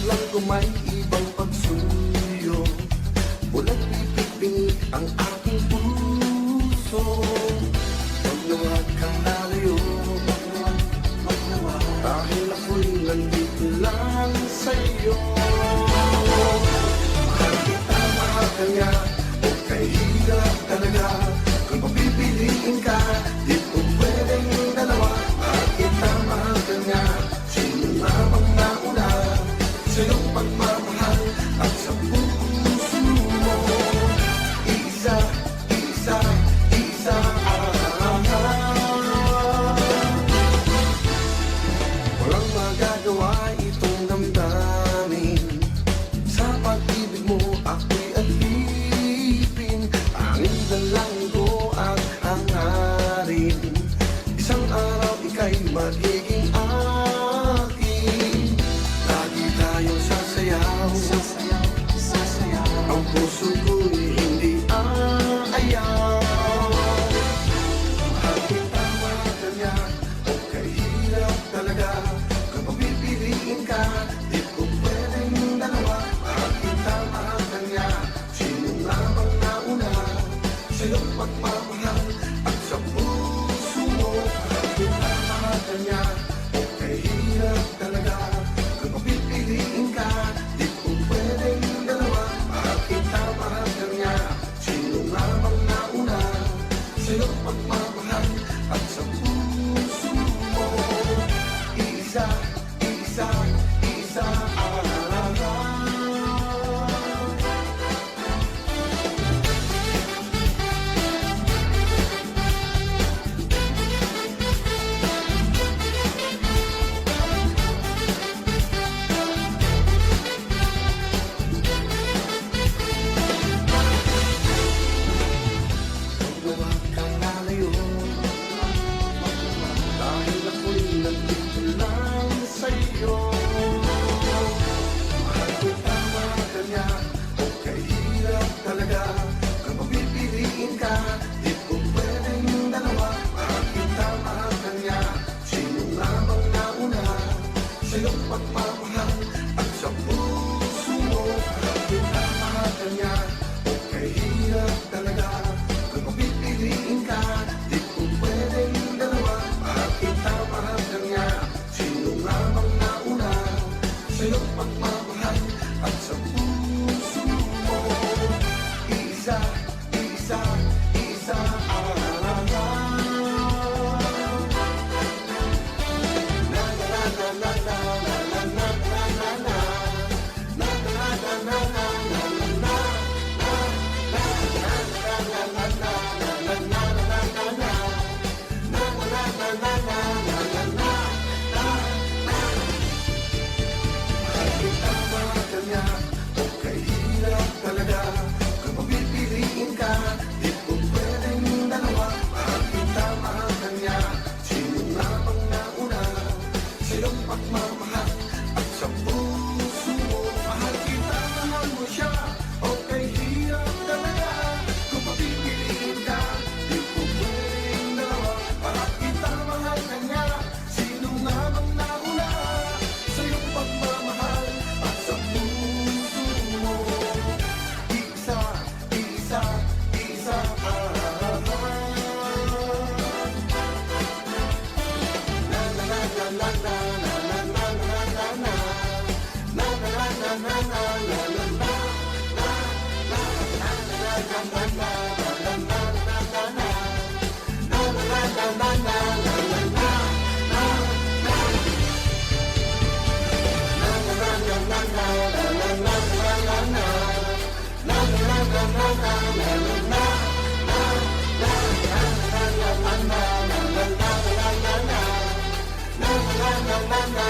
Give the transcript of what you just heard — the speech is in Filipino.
lang kung may ibang pagsuyo, walang ipipingi ang aking puso. Magluwag kang lalayo, magluwag, dahil ako'y nandito lang sa'yo. Mahal kita, mahal ka niya, o kahirap talaga. Kung papipiliin ka, di ko pwedeng dalawa. Mahal kita, mahal ka niya, sino na bang nauna sa iyong pagmamahal at sa puso mo? Isa, isa, isa, walang magagawa itong damdamin. Sa pag-ibig mo ako'y alipin. Tanging dalangin ko ang hangarin, isang araw ika'y magiging akin. Lagi tayong sasayaw, ang puso ko'y hindi aayaw. Mahal kita, mahal ka niya, o kahirap talaga. Kung papipiliin ka, di ko pwedeng dalawa. Mahal kita, mahal ka niya, sino nga bang nauna sa iyong pagmamahal at sa puso mo? Mahal kita, mahal ka niya, o kahirap talaga. Kung papipiliin ka, di ko pwedeng dalawa. Mahal kita, mahal ka niya, sino nga bang nauna sa iyong pagmamahal at sa puso mo? Isa, isa, isa, magluwag kang lalayo, dahil ako'y nandito lang sa'yo. Mahal kita, mahal ka niya, o kahirap talaga. Kung papipiliin ka, di ko pwedeng dalawa. Mahal kita, mahal ka niya, sino nga bang nauna sa iyong pagmamahal at sa puso mo? Mahal kita, mahal ka niya, o kahirap talaga. Kung papipiliin ka, di ko pwedeng dalawa. Mahal kita, mahal ka niya, sino nga bang nauna sa iyong pagmamahal at sa puso mo? Isa, isa, isa, mahal kita, mahal ka niya, o kahirap talaga. Kung papipiliin ka, di ko pwedeng dalawa. Mahal kita, mahal ka niya, sino nga bang nauna sa iyong pagmamahal at sa puso mo? Mahal kita, mahal mo siya, o kahirap talaga. Kung papipiliin ka, di ko pwedeng dalawa. Mahal kita, mahal ka niya, sino nga bang nauna sa iyong pagmamahal at sa puso mo? Isa, isa, isa, na na na